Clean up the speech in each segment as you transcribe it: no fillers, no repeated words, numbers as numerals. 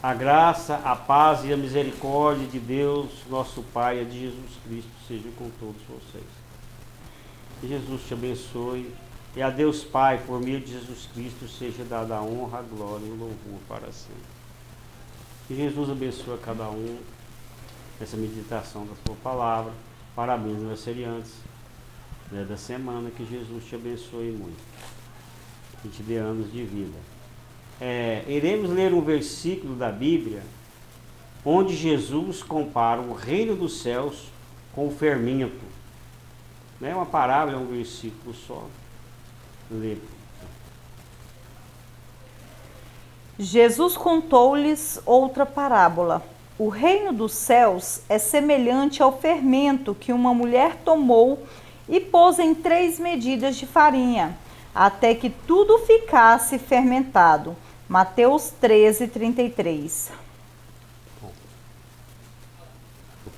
A graça, a paz e a misericórdia de Deus, nosso Pai, e de Jesus Cristo, seja com todos vocês. Que Jesus te abençoe. E a Deus Pai, por meio de Jesus Cristo, seja dada a honra, a glória e o louvor para sempre. Que Jesus abençoe a cada um nessa meditação da sua palavra. Parabéns, aniversariantes da semana. Que Jesus te abençoe muito. Que te dê anos de vida. Iremos ler um versículo da Bíblia onde Jesus compara o reino dos céus com o fermento. Não é uma parábola, é um versículo só. Lê. Jesus contou-lhes outra parábola. O reino dos céus é semelhante ao fermento que uma mulher tomou e pôs em 3 medidas de farinha, até que tudo ficasse fermentado. Mateus 13:33. Eu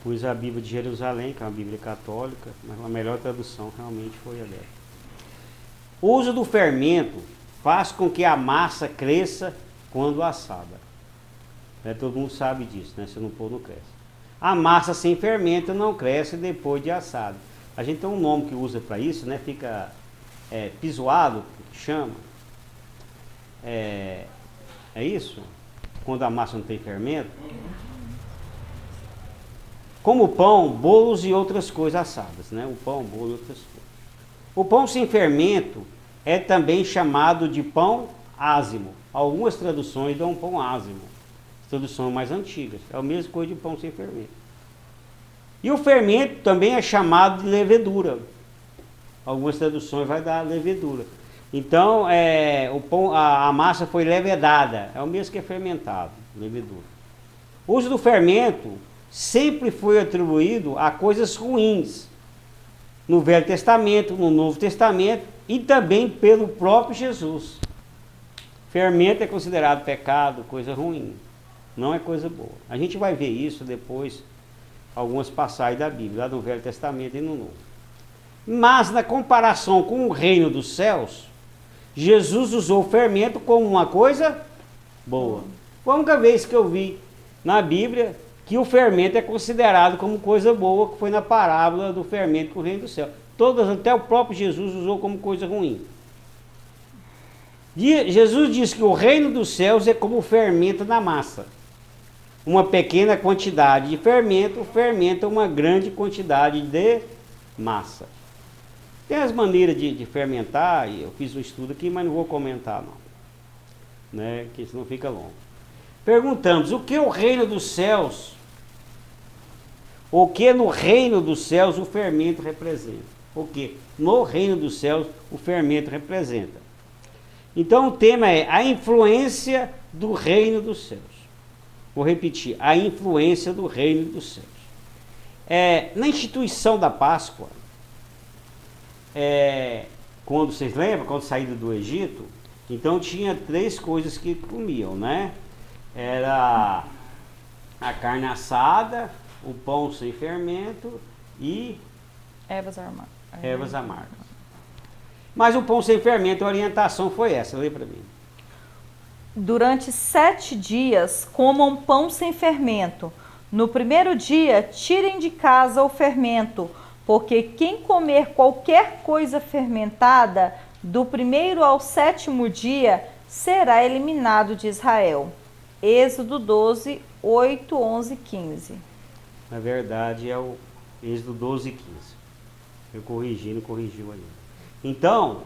pus a Bíblia de Jerusalém, que é uma Bíblia católica, mas a melhor tradução realmente foi a dela. O uso do fermento faz com que a massa cresça quando assada. Todo mundo sabe disso, né? Se não pôr, não cresce. A massa sem fermento não cresce depois de assada. A gente tem um nome que usa para isso, né? Fica pisoado, que chama. É isso? Quando a massa não tem fermento. Como pão, bolos e outras coisas assadas, né? O pão, bolo e outras coisas. O pão sem fermento é também chamado de pão ázimo. Algumas traduções dão pão ázimo. Traduções mais antigas. É a mesma coisa de pão sem fermento. E o fermento também é chamado de levedura. Algumas traduções vai dar levedura. Então, o pão, a massa foi levedada. É o mesmo que é fermentado, levedura. O uso do fermento sempre foi atribuído a coisas ruins. No Velho Testamento, no Novo Testamento e também pelo próprio Jesus. Fermento é considerado pecado, coisa ruim. Não é coisa boa. A gente vai ver isso depois, algumas passagens da Bíblia, lá no Velho Testamento e no Novo. Mas na comparação com o reino dos céus, Jesus usou o fermento como uma coisa boa. Foi a única vez que eu vi na Bíblia que o fermento é considerado como coisa boa, que foi na parábola do fermento com o reino do céu. Até o próprio Jesus usou como coisa ruim. Jesus disse que o reino dos céus é como o fermento na massa. Uma pequena quantidade de fermento fermenta uma grande quantidade de massa. Tem as maneiras de fermentar, e eu fiz um estudo aqui, mas não vou comentar não, né? Que senão fica longo. Perguntamos, o que o reino dos céus, o que no reino dos céus o fermento representa? O que no reino dos céus o fermento representa? Então o tema é a influência do reino dos céus. Vou repetir, a influência do reino dos céus. Na instituição da Páscoa, quando vocês lembram, quando saíram do Egito, então tinha 3 coisas que comiam, né? Era a carne assada, o pão sem fermento e Ervas amargas. Mas o pão sem fermento, a orientação foi essa, lê para mim. Durante 7 dias comam pão sem fermento. No primeiro dia, tirem de casa o fermento, porque quem comer qualquer coisa fermentada, do primeiro ao 7º dia, será eliminado de Israel. Êxodo 12, 8, 11, 15. Na verdade é o Êxodo 12 e 15. Eu não corrigiu ali. Então,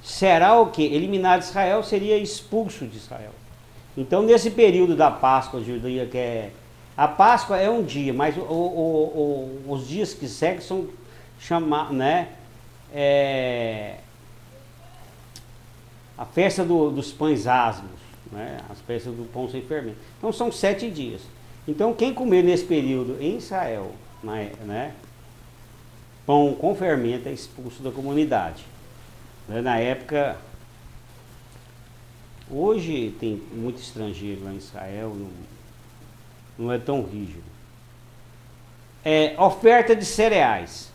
será o que? Eliminado de Israel seria expulso de Israel. Então, nesse período da Páscoa judia, a Páscoa é um dia, mas os dias que seguem são chamados, né? A festa dos pães asmos, né? As festas do pão sem fermento. Então, são 7 dias. Então, quem comer nesse período em Israel, né? Pão com fermento é expulso da comunidade. Na época, hoje tem muito estrangeiro lá em Israel, não é tão rígido. Oferta de cereais.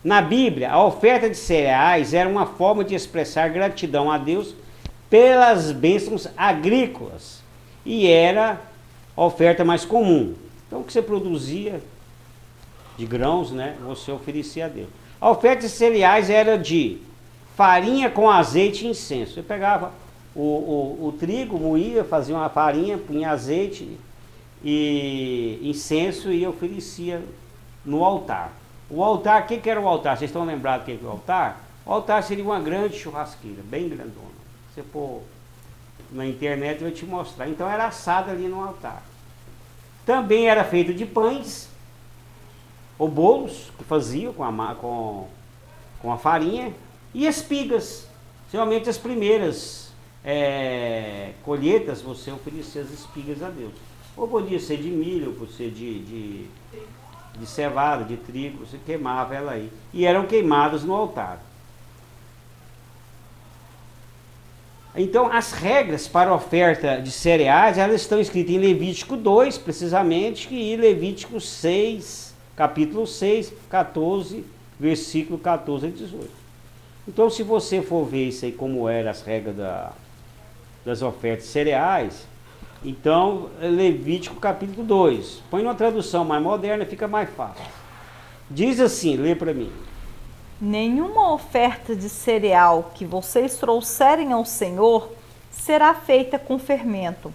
Na Bíblia, a oferta de cereais era uma forma de expressar gratidão a Deus pelas bênçãos agrícolas, e era a oferta mais comum. Então o que você produzia de grãos, né, você oferecia a Deus. A oferta de cereais era de farinha com azeite e incenso. Você pegava o trigo, moía, fazia uma farinha, punha azeite e incenso e oferecia no altar. O altar, o que era o altar? Vocês estão lembrados do que é o altar? O altar seria uma grande churrasqueira, bem grandona. Se você for na internet, eu vou te mostrar. Então era assado ali no altar. Também era feito de pães ou bolos que faziam com a farinha e espigas. Geralmente as primeiras colheitas você oferecia as espigas a Deus. Ou podia ser de milho, ou podia ser de cevada, de trigo, você queimava ela aí. E eram queimadas no altar. Então, as regras para a oferta de cereais, elas estão escritas em Levítico 2, precisamente, e Levítico 6, capítulo 6, 14, versículo 14 a 18. Então, se você for ver isso aí, como eram as regras das ofertas de cereais, então, Levítico capítulo 2, põe uma tradução mais moderna, fica mais fácil. Diz assim, lê para mim. Nenhuma oferta de cereal que vocês trouxerem ao Senhor será feita com fermento,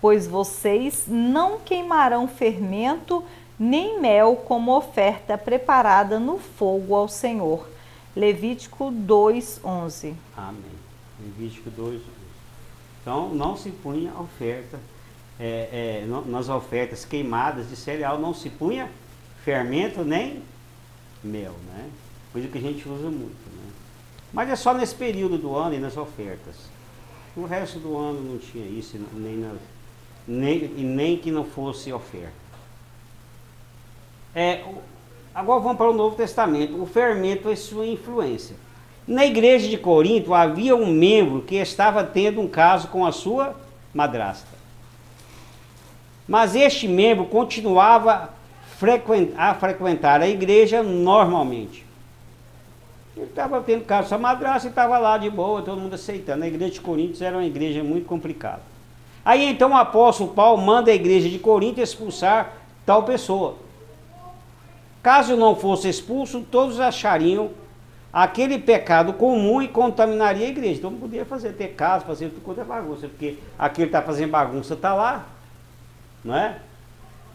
pois vocês não queimarão fermento nem mel como oferta preparada no fogo ao Senhor. Levítico 2:11. Amém. Levítico 2:11. Então, não se punha oferta, nas ofertas queimadas de cereal, não se punha fermento nem mel, né? Coisa que a gente usa muito, né? Mas é só nesse período do ano e nas ofertas. O resto do ano não tinha isso, nem que não fosse oferta. Agora vamos para o Novo Testamento. O fermento é sua influência. Na igreja de Corinto havia um membro que estava tendo um caso com a sua madrasta. Mas este membro continuava a frequentar a igreja normalmente. Ele estava tendo caso com a madrasta e estava lá de boa, todo mundo aceitando. A igreja de Corinto era uma igreja muito complicada. Aí então o apóstolo Paulo manda a igreja de Corinto expulsar tal pessoa. Caso não fosse expulso, todos achariam aquele pecado comum e contaminaria a igreja. Então não podia ter caso, fazer tudo quanto é bagunça, porque aquele está fazendo bagunça está lá, não é?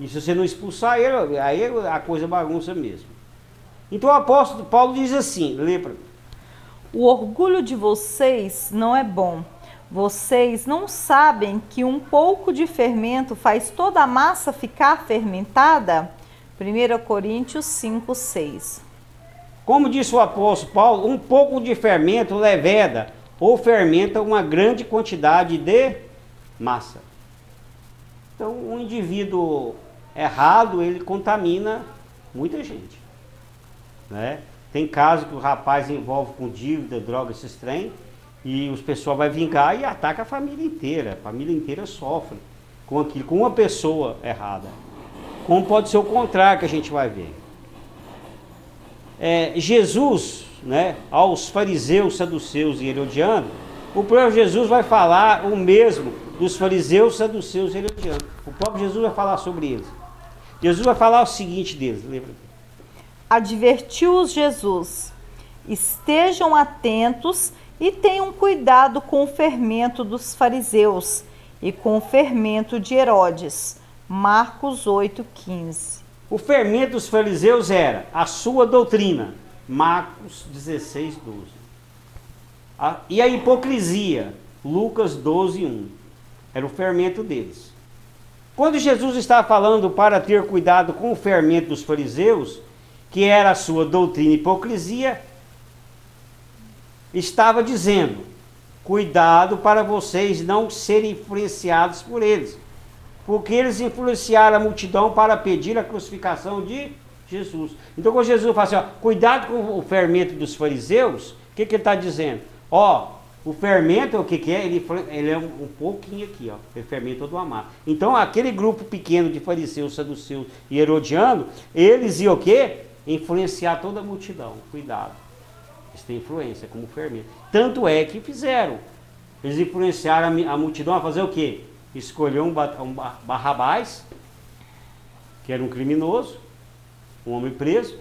E se você não expulsar ele, aí a coisa bagunça mesmo. Então o apóstolo Paulo diz assim, lê para mim. O orgulho de vocês não é bom. Vocês não sabem que um pouco de fermento faz toda a massa ficar fermentada? 1 Coríntios 5:6. Como disse o apóstolo Paulo, um pouco de fermento leveda ou fermenta uma grande quantidade de massa. Então, um indivíduo errado, ele contamina muita gente, né? Tem casos que o rapaz envolve com dívida, droga, esses trem, e os pessoal vai vingar e ataca a família inteira sofre com aquilo, com uma pessoa errada. Como pode ser o contrário que a gente vai ver. Jesus, né, aos fariseus, saduceus e herodianos, o próprio Jesus vai falar o mesmo dos fariseus, saduceus e herodianos. O próprio Jesus vai falar sobre eles. Jesus vai falar o seguinte deles, lembra? Advertiu-os Jesus: estejam atentos e tenham cuidado com o fermento dos fariseus e com o fermento de Herodes. Marcos 8:15. O fermento dos fariseus era a sua doutrina. Marcos 16:12. E a hipocrisia. Lucas 12:1. Era o fermento deles. Quando Jesus estava falando para ter cuidado com o fermento dos fariseus, que era a sua doutrina e hipocrisia, estava dizendo: cuidado para vocês não serem influenciados por eles, porque eles influenciaram a multidão para pedir a crucificaão de Jesus. Então quando Jesus fala assim, cuidado com o fermento dos fariseus, o que ele está dizendo? O fermento, o que é? Ele é um pouquinho aqui, ele fermenta toda uma massa. Então aquele grupo pequeno de fariseus, saduceus e herodianos, eles iam o quê? Influenciar toda a multidão. Cuidado. Eles têm influência como fermento. Tanto é que fizeram. Eles influenciaram a multidão a fazer o quê? Escolher um Barrabás, que era um criminoso, um homem preso,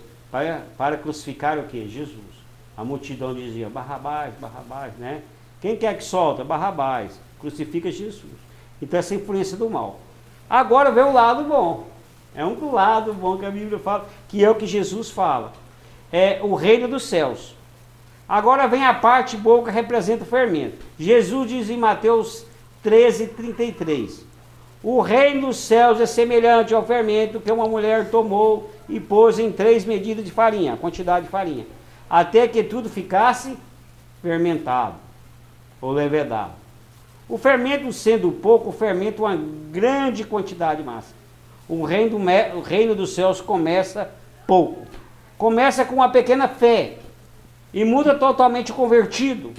para crucificar o quê? Jesus. A multidão dizia, Barrabás, Barrabás, né? Quem quer que solta? Barrabás. Crucifica Jesus. Então essa influência do mal. Agora vem o lado bom. É um lado bom que a Bíblia fala, que é o que Jesus fala. É o reino dos céus. Agora vem a parte boa que representa o fermento. Jesus diz em Mateus 13:33. O reino dos céus é semelhante ao fermento que uma mulher tomou e pôs em 3 medidas de farinha, a quantidade de farinha, até que tudo ficasse fermentado ou levedado. O fermento sendo pouco, o fermento uma grande quantidade de massa. O reino dos céus começa pouco. Começa com uma pequena fé e muda totalmente o convertido.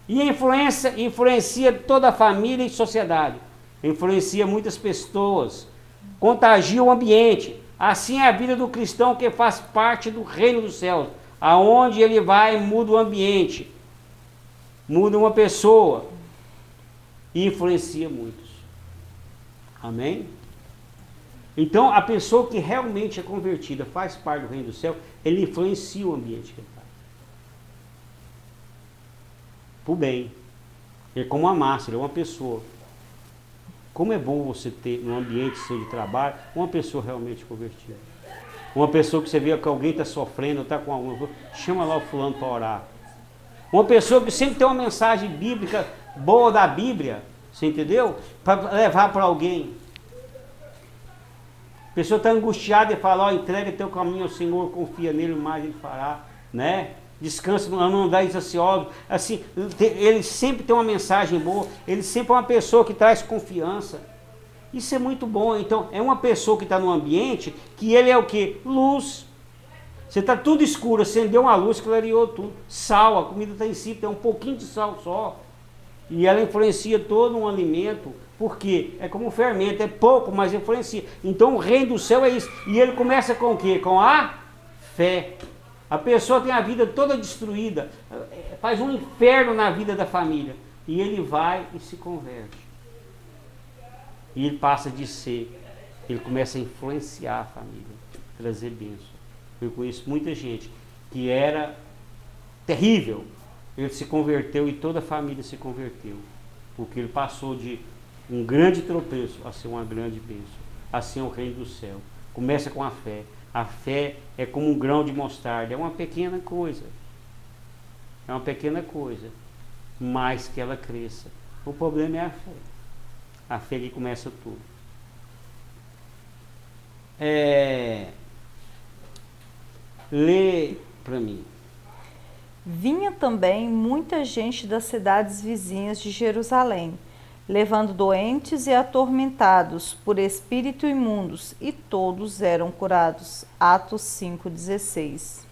E influencia toda a família e sociedade. Influencia muitas pessoas. Contagia o ambiente. Assim é a vida do cristão que faz parte do reino dos céus. Aonde ele vai, muda o ambiente. Muda uma pessoa. E influencia muitos. Amém? Então, a pessoa que realmente é convertida, faz parte do reino do céu, ele influencia o ambiente que ele está. Por bem. Ele é como uma massa, ele é uma pessoa. Como é bom você ter no ambiente seu de trabalho uma pessoa realmente convertida. Uma pessoa que você vê que alguém está sofrendo, está com alguma coisa, chama lá o fulano para orar. Uma pessoa que sempre tem uma mensagem bíblica boa da Bíblia, você entendeu? Para levar para alguém. A pessoa está angustiada e fala, ó, entrega teu caminho ao Senhor, confia nele, mais ele fará, né? Descansa, não andais ansiosos. Assim, ele sempre tem uma mensagem boa, ele sempre é uma pessoa que traz confiança. Isso é muito bom. Então, é uma pessoa que está no ambiente que ele é o quê? Luz. Você está tudo escuro, acendeu uma luz, clareou tudo. Sal, a comida está em si, tem um pouquinho de sal só. E ela influencia todo um alimento, porque é como um fermento, é pouco, mas influencia. Então o reino do céu é isso. E ele começa com o quê? Com a fé. A pessoa tem a vida toda destruída, faz um inferno na vida da família. E ele vai e se converte. E ele passa de ser, ele começa a influenciar a família, trazer bênção. Eu conheço muita gente que era terrível, ele se converteu e toda a família se converteu, porque ele passou de um grande tropeço a ser uma grande bênção. Assim é o reino do céu. Começa com a fé. A fé é como um grão de mostarda, é uma pequena coisa. É uma pequena coisa, mas que ela cresça. O problema é a fé. A fé que começa tudo. Lê para mim. Vinha também muita gente das cidades vizinhas de Jerusalém, levando doentes e atormentados por espírito imundos, e todos eram curados. Atos 5,16.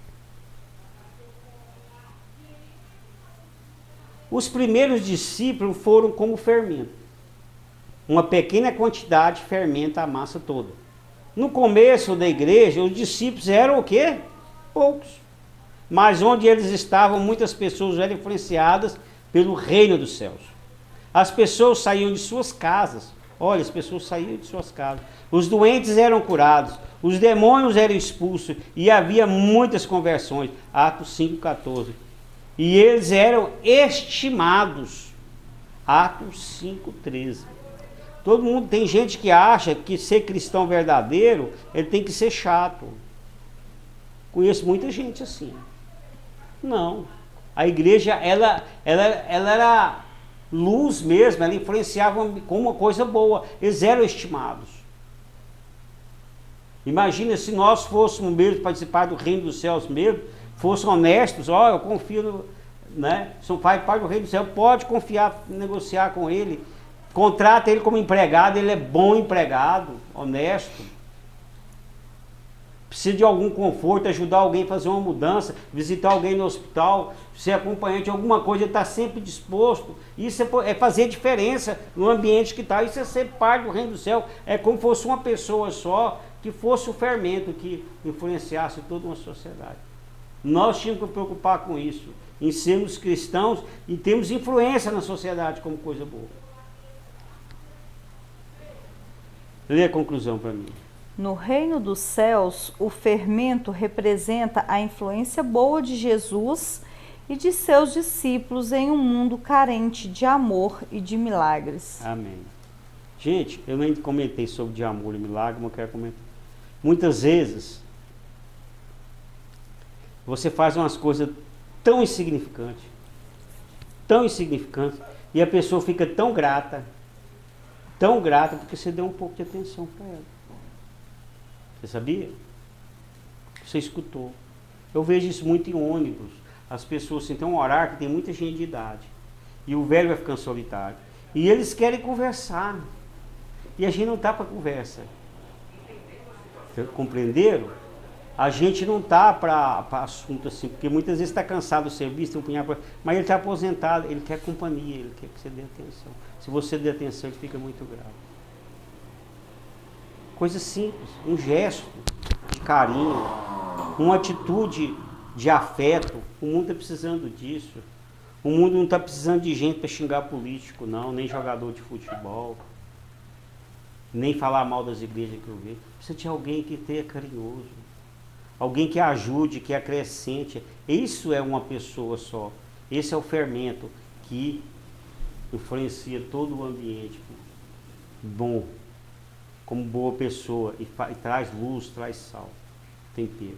Os primeiros discípulos foram como fermento. Uma pequena quantidade fermenta a massa toda. No começo da igreja, os discípulos eram o quê? Poucos. Mas onde eles estavam, muitas pessoas eram influenciadas pelo reino dos céus. As pessoas saíam de suas casas. Olha, as pessoas saíam de suas casas. Os doentes eram curados. Os demônios eram expulsos. E havia muitas conversões. Atos 5,14. E eles eram estimados. Atos 5,13. Todo mundo, tem gente que acha que ser cristão verdadeiro, ele tem que ser chato. Conheço muita gente assim. Não. A igreja, ela era luz mesmo, ela influenciava com uma coisa boa. Eles eram estimados. Imagina se nós fôssemos mesmo participar do reino dos céus mesmo, fossem honestos, ó, eu confio, né? São pai do reino do céu, pode confiar, negociar com ele, contrata ele como empregado, ele é bom empregado, honesto. Precisa de algum conforto, ajudar alguém a fazer uma mudança, visitar alguém no hospital, ser acompanhante de alguma coisa, ele está sempre disposto. Isso é fazer diferença no ambiente que está. Isso é ser parte do reino do céu. É como se fosse uma pessoa só, que fosse o fermento que influenciasse toda uma sociedade. Nós tínhamos que nos preocupar com isso, em sermos cristãos e termos influência na sociedade como coisa boa. Lê a conclusão para mim. No reino dos céus, o fermento representa a influência boa de Jesus e de seus discípulos em um mundo carente de amor e de milagres. Amém. Gente, eu nem comentei sobre de amor e milagre, mas eu quero comentar. Muitas vezes, você faz umas coisas tão insignificantes, e a pessoa fica tão grata, porque você deu um pouco de atenção para ela. Você sabia? Você escutou. Eu vejo isso muito em ônibus. As pessoas, assim, tem um horário que tem muita gente de idade. E o velho vai ficando solitário. E eles querem conversar. E a gente não está para conversa. Compreenderam? A gente não está para assunto assim, porque muitas vezes está cansado do serviço, tem um punhado, mas ele está aposentado, ele quer companhia, ele quer que você dê atenção. Se você der atenção, ele fica muito grave. Coisa simples, um gesto de carinho, uma atitude de afeto. O mundo está precisando disso. O mundo não está precisando de gente para xingar político, não, nem jogador de futebol, nem falar mal das igrejas que eu vejo. Precisa de alguém que tenha carinhoso, alguém que ajude, que acrescente. Isso é uma pessoa só. Esse é o fermento que influencia todo o ambiente bom, como boa pessoa, e traz luz, traz sal, tempero.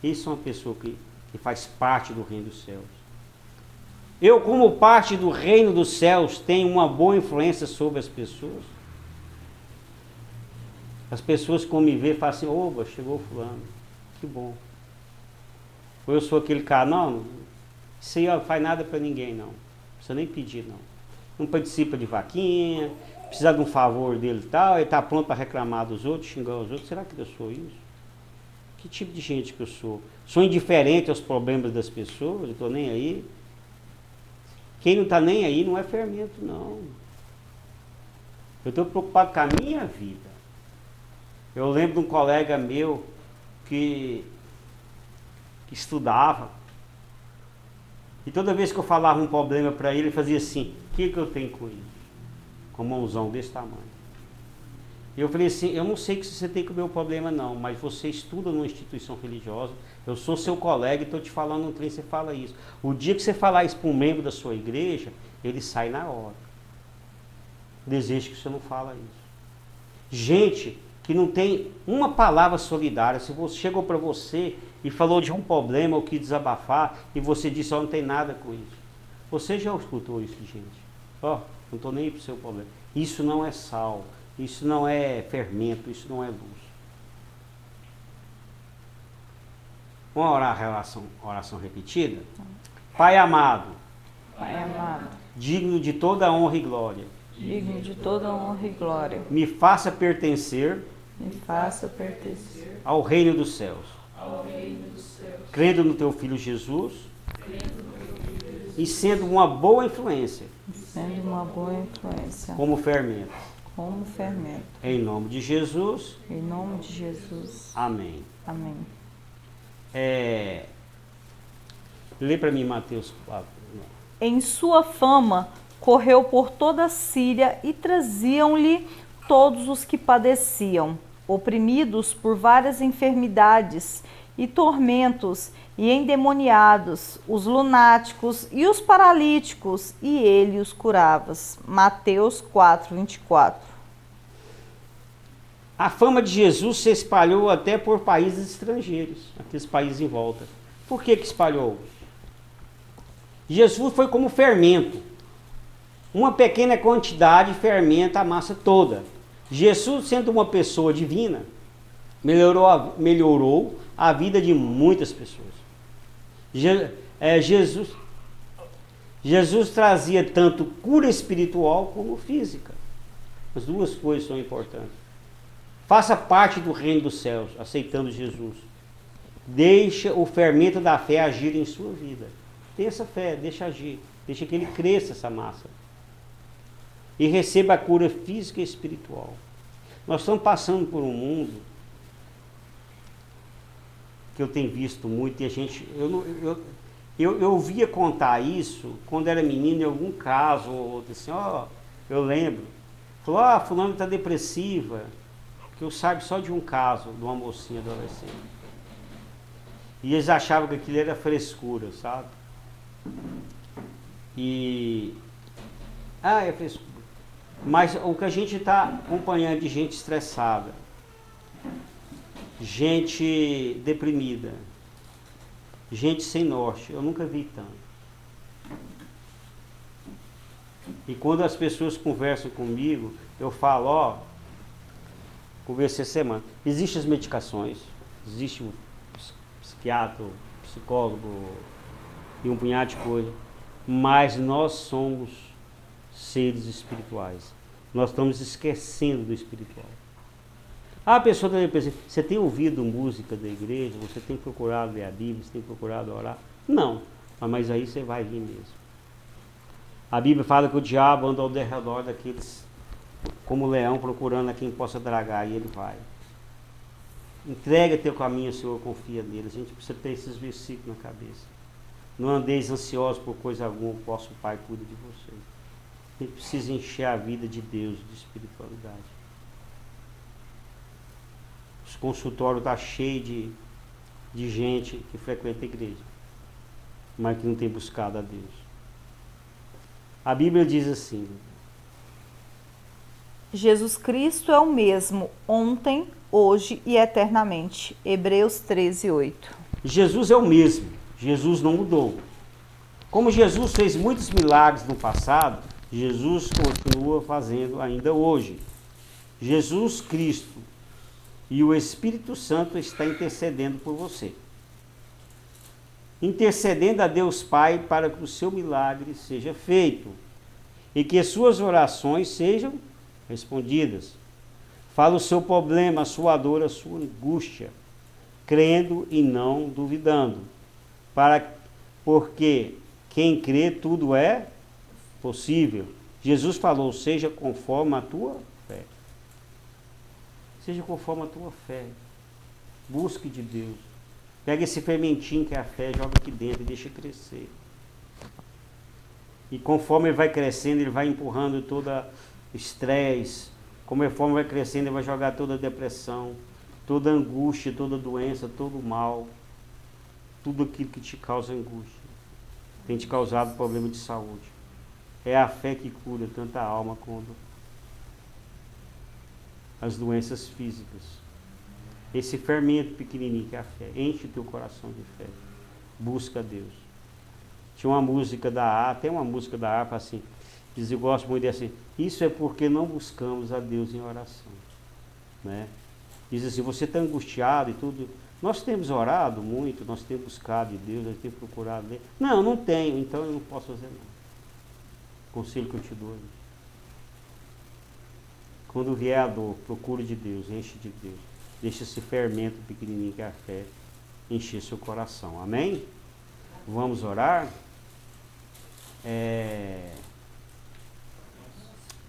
Isso é uma pessoa que faz parte do reino dos céus. Eu, como parte do reino dos céus, tenho uma boa influência sobre as pessoas. As pessoas que me veem falam assim: oba, chegou fulano, que bom. Ou eu sou aquele cara, não, isso aí não faz nada para ninguém, não precisa nem pedir, não participa de vaquinha, precisa de um favor dele e tal, ele está pronto para reclamar dos outros, xingar os outros. Será que eu sou isso? Que tipo de gente que eu sou? Sou indiferente aos problemas das pessoas? Eu estou nem aí? Quem não está nem aí não é fermento, não. Eu estou preocupado com a minha vida. Eu lembro de um colega meu que estudava, e toda vez que eu falava um problema para ele, ele fazia assim: o que eu tenho com isso? Com um mãozão desse tamanho. E eu falei assim: eu não sei que você tem com o meu problema não, mas você estuda numa instituição religiosa, eu sou seu colega e estou te falando um trem, você fala isso. O dia que você falar isso para um membro da sua igreja, ele sai na hora. Desejo que você não fala isso. Gente que não tem uma palavra solidária, se você chegou para você e falou de um problema ou que desabafar, e você disse: ó, não tem nada com isso. Você já escutou isso, gente? Ó, não estou nem aí para o seu problema. Isso não é sal, isso não é fermento, isso não é luz. Vamos orar a oração repetida? Pai amado, digno de toda honra e glória, me faça pertencer ao reino dos céus, crendo no teu Filho Jesus, e sendo uma boa influência, como fermento. Em nome de Jesus. Amém. Lê para mim Mateus 4. Em sua fama correu por toda a Síria e traziam-lhe todos os que padeciam, oprimidos por várias enfermidades e tormentos, e endemoniados, os lunáticos e os paralíticos, e ele os curava. Mateus 4:24. A fama de Jesus se espalhou até por países estrangeiros, aqueles países em volta. Por que espalhou? Jesus foi como fermento. Uma pequena quantidade fermenta a massa toda. Jesus, sendo uma pessoa divina, melhorou a vida de muitas pessoas. Jesus trazia tanto cura espiritual como física. As duas coisas são importantes. Faça parte do reino dos céus, aceitando Jesus. Deixa o fermento da fé agir em sua vida. Tenha essa fé, deixa agir. Deixa que ele cresça, essa massa. E receba a cura física e espiritual. Nós estamos passando por um mundo que eu tenho visto muito, e a gente, eu ouvia contar isso quando era menino, em algum caso, ou assim, eu lembro, falou, fulano está depressiva, que eu saiba só de um caso, de uma mocinha adolescente. E eles achavam que aquilo era frescura, sabe? É frescura. Mas o que a gente está acompanhando de gente estressada, gente deprimida, gente sem norte, eu nunca vi tanto. E quando as pessoas conversam comigo, eu falo, conversei essa semana, existem as medicações, existe um psiquiatra, psicólogo e um punhado de coisa, mas nós somos seres espirituais. Nós estamos esquecendo do espiritual. A pessoa também pensa, você tem ouvido música da igreja, você tem procurado ler a Bíblia, você tem procurado orar? Não, mas aí você vai vir mesmo. A Bíblia fala que o diabo anda ao derredor daqueles, como leão, procurando a quem possa dragar, e ele vai. Entrega teu caminho, Senhor, confia nele. A gente precisa ter esses versículos na cabeça. Não andeis ansiosos por coisa alguma, o vosso Pai cuida de vocês. A gente precisa encher a vida de Deus, de espiritualidade. Os consultórios estão cheios de gente que frequenta a igreja, mas que não tem buscado a Deus. A Bíblia diz assim: Jesus Cristo é o mesmo ontem, hoje e eternamente. Hebreus 13:8. Jesus é o mesmo. Jesus não mudou. Como Jesus fez muitos milagres no passado, Jesus continua fazendo ainda hoje. Jesus Cristo e o Espírito Santo está intercedendo por você. Intercedendo a Deus Pai para que o seu milagre seja feito e que as suas orações sejam respondidas. Fala o seu problema, a sua dor, a sua angústia, crendo e não duvidando. Porque quem crê, tudo é possível. Jesus falou, seja conforme a tua fé. Seja conforme a tua fé. Busque de Deus. Pega esse fermentinho que é a fé, joga aqui dentro e deixa crescer. E conforme ele vai crescendo, ele vai empurrando todo estresse. Conforme vai crescendo, ele vai jogar toda a depressão, toda a angústia, toda a doença, todo o mal. Tudo aquilo que te causa angústia. Tem te causado problema de saúde. É a fé que cura tanto a alma quanto as doenças físicas. Esse fermento pequenininho que é a fé. Enche o teu coração de fé. Busca Deus. Tinha uma música da harpa, tem uma música da harpa assim, diz, eu gosto muito dessa, isso é porque não buscamos a Deus em oração. Né? Diz assim, você está angustiado e tudo. Nós temos orado muito, nós temos buscado de Deus, nós temos procurado dele. Não, não tenho, então eu não posso fazer nada. Conselho que eu te dou. Quando vier a dor, procure de Deus, enche de Deus. Deixa esse fermento pequenininho que é a fé encher seu coração. Amém? Vamos orar?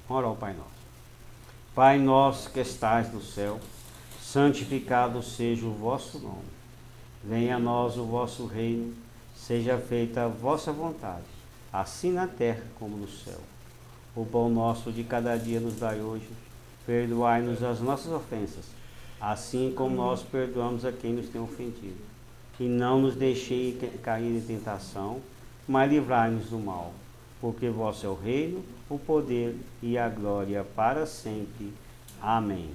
Vamos orar ao Pai Nosso. Pai nosso que estais no céu, santificado seja o vosso nome. Venha a nós o vosso reino, seja feita a vossa vontade, assim na terra como no céu. O pão nosso de cada dia nos dai hoje, perdoai-nos as nossas ofensas, assim como nós perdoamos a quem nos tem ofendido. E não nos deixei cair em tentação, mas livrai-nos do mal, porque vosso é o reino, o poder e a glória para sempre. Amém.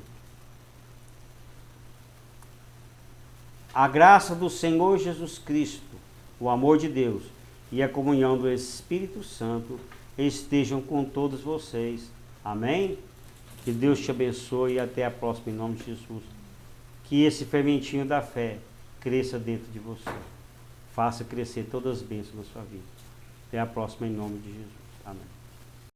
A graça do Senhor Jesus Cristo, o amor de Deus e a comunhão do Espírito Santo estejam com todos vocês. Amém? Que Deus te abençoe e até a próxima em nome de Jesus. Que esse fermentinho da fé cresça dentro de você. Faça crescer todas as bênçãos na sua vida. Até a próxima em nome de Jesus. Amém.